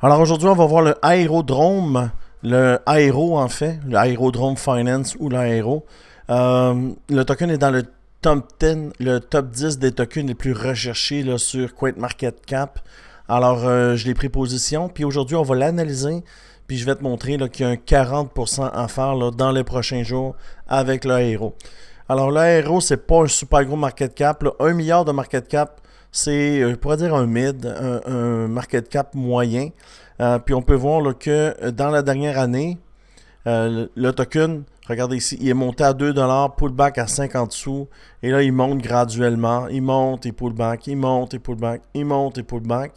Alors aujourd'hui, on va voir le aérodrome, le aéro en fait, le aérodrome finance ou l'aéro. Le token est dans le top 10, le top 10 des tokens les plus recherchés là, sur CoinMarketCap. Alors je l'ai pris position, puis aujourd'hui on va l'analyser, puis je vais te montrer là, qu'il y a un 40% à faire là, dans les prochains jours avec l'aéro. Alors l'aéro, c'est pas un super gros market cap, là. 1 milliard de market cap, c'est, je pourrais dire un mid, un market cap moyen. Puis on peut voir là, que dans la dernière année, le token, regardez ici, il est monté à 2$, pullback à 50 sous. Et là, il monte graduellement. Il monte et pullback, il monte et pullback, il monte et pullback.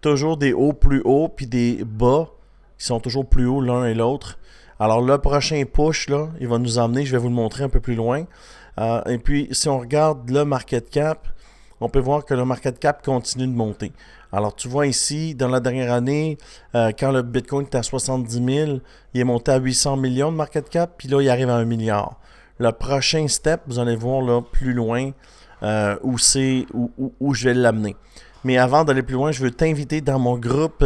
Toujours des hauts plus hauts, puis des bas qui sont toujours plus hauts l'un et l'autre. Alors le prochain push, là, il va nous emmener, je vais vous le montrer un peu plus loin. Et puis, si on regarde le market cap, on peut voir que le market cap continue de monter. Alors, tu vois ici, dans la dernière année, quand le Bitcoin était à 70 000, il est monté à 800 millions de market cap, puis là, il arrive à 1 milliard. Le prochain step, vous allez voir là plus loin où je vais l'amener. Mais avant d'aller plus loin, je veux t'inviter dans mon groupe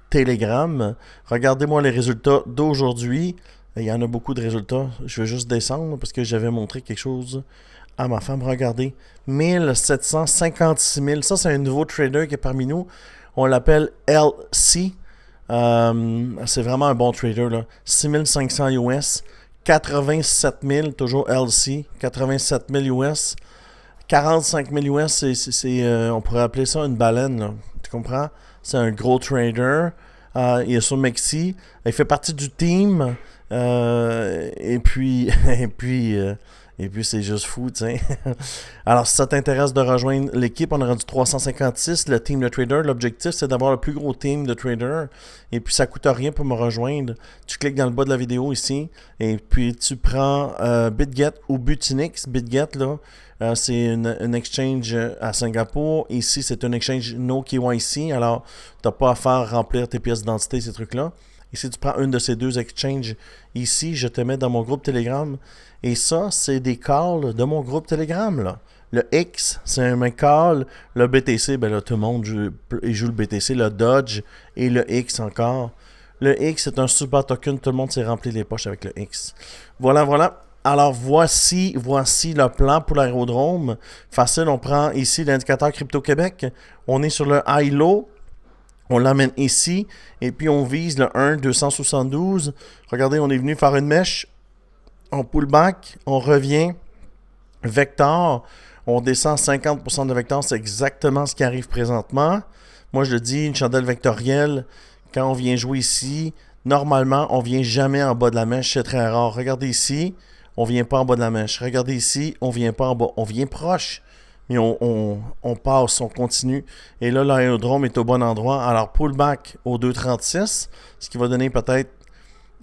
Telegram. Regardez-moi les résultats d'aujourd'hui. Il y en a beaucoup de résultats. Je vais juste descendre parce que j'avais montré quelque chose à ma femme. Regardez, 1756 000. Ça, c'est un nouveau trader qui est parmi nous. On l'appelle LC. C'est vraiment un bon trader, là. 6500 US. 87 000, toujours LC. 87 000 US. 45 000 US, on pourrait appeler ça une baleine, là. Tu comprends? C'est un gros trader. Il est sur Mexi. Il fait partie du team. Et puis, c'est juste fou, tu sais. Alors, si ça t'intéresse de rejoindre l'équipe, on a rendu 356, le team de traders. L'objectif, c'est d'avoir le plus gros team de traders. Et puis, ça coûte rien pour me rejoindre. Tu cliques dans le bas de la vidéo ici. Et puis, tu prends BitGet ou Butinix. BitGet, là, c'est une exchange à Singapour. Ici, c'est une exchange no KYC. Alors, tu n'as pas à faire remplir tes pièces d'identité, ces trucs-là. Et si tu prends une de ces deux exchanges ici, je te mets dans mon groupe Telegram. Et ça, c'est des calls de mon groupe Telegram, là. Le X, c'est un call. Le BTC, ben là, tout le monde joue le BTC. Le Dodge et le X encore. Le X, c'est un super token. Tout le monde s'est rempli les poches avec le X. Voilà. Alors, voici le plan pour l'aérodrome. Facile, on prend ici l'indicateur Crypto-Québec. On est sur le high-low. On l'amène ici, et puis on vise le 1,272. Regardez, on est venu faire une mèche. On pull back, on revient. Vector, on descend 50% de vecteur. C'est exactement ce qui arrive présentement. Moi, je le dis, une chandelle vectorielle, quand on vient jouer ici, normalement, on ne vient jamais en bas de la mèche. C'est très rare. Regardez ici, on ne vient pas en bas de la mèche. Regardez ici, on ne vient pas en bas. On vient proche. Mais on passe, on continue. Et là, l'aérodrome est au bon endroit. Alors, pullback au 2,36, ce qui va donner peut-être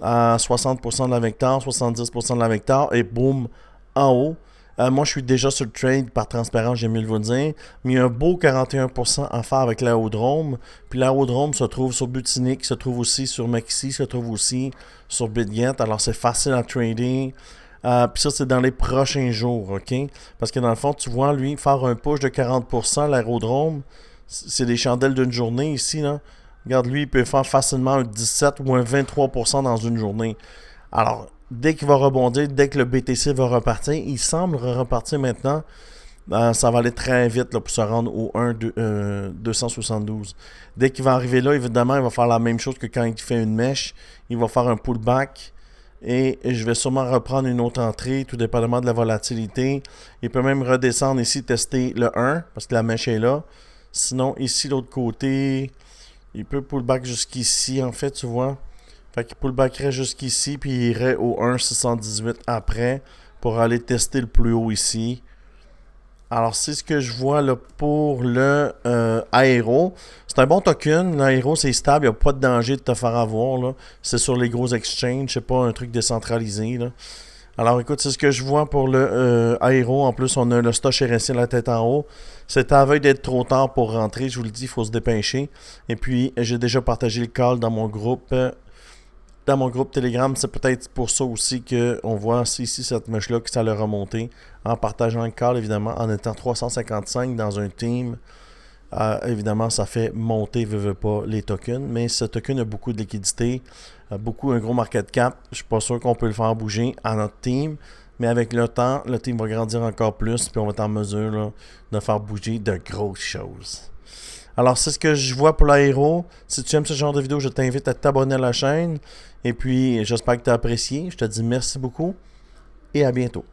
à 60% de la vecteur, 70% de la vecteur, et boum, en haut. Moi, je suis déjà sur le trade par transparence, j'aime mieux le vous dire. Mais il y a un beau 41% à faire avec l'aérodrome. Puis l'aérodrome se trouve sur Butinic, se trouve aussi sur Mexi, se trouve aussi sur BitGet. Alors, c'est facile à trader. Puis ça, c'est dans les prochains jours, OK? Parce que dans le fond, tu vois, lui, faire un push de 40%, l'aérodrome, c'est des chandelles d'une journée ici, là. Regarde, lui, il peut faire facilement un 17 ou un 23% dans une journée. Alors, dès qu'il va rebondir, dès que le BTC va repartir, il semble repartir maintenant. Ça va aller très vite là, pour se rendre au 1,272. Dès qu'il va arriver là, évidemment, il va faire la même chose que quand il fait une mèche. Il va faire un pullback. Et je vais sûrement reprendre une autre entrée, tout dépendamment de la volatilité. Il peut même redescendre ici, tester le 1, parce que la mèche est là. Sinon, ici, l'autre côté, il peut pullback jusqu'ici, en fait, tu vois. Fait qu'il pullbackerait jusqu'ici, puis il irait au 1,618 après, pour aller tester le plus haut ici. Alors, c'est ce que je vois là pour le aéro. C'est un bon token. L'aéro, c'est stable. Il n'y a pas de danger de te faire avoir, là. C'est sur les gros exchanges. C'est pas un truc décentralisé, là. Alors, écoute, c'est ce que je vois pour le aéro. En plus, on a le stock RSI à la tête en haut. C'est à la veille d'être trop tard pour rentrer. Je vous le dis, il faut se dépêcher. Et puis, j'ai déjà partagé le call dans mon groupe. Dans mon groupe Telegram, c'est peut-être pour ça aussi qu'on voit ici cette mèche-là que ça a remonté en partageant le call, évidemment, en étant 355 dans un team. Évidemment, ça fait monter, veut pas, les tokens. Mais ce token a beaucoup de liquidité, un gros market cap. Je suis pas sûr qu'on peut le faire bouger à notre team. Mais avec le temps, le team va grandir encore plus. Puis on va être en mesure là, de faire bouger de grosses choses. Alors, c'est ce que je vois pour l'aéro. Si tu aimes ce genre de vidéo, je t'invite à t'abonner à la chaîne. Et puis, j'espère que tu as apprécié. Je te dis merci beaucoup et à bientôt.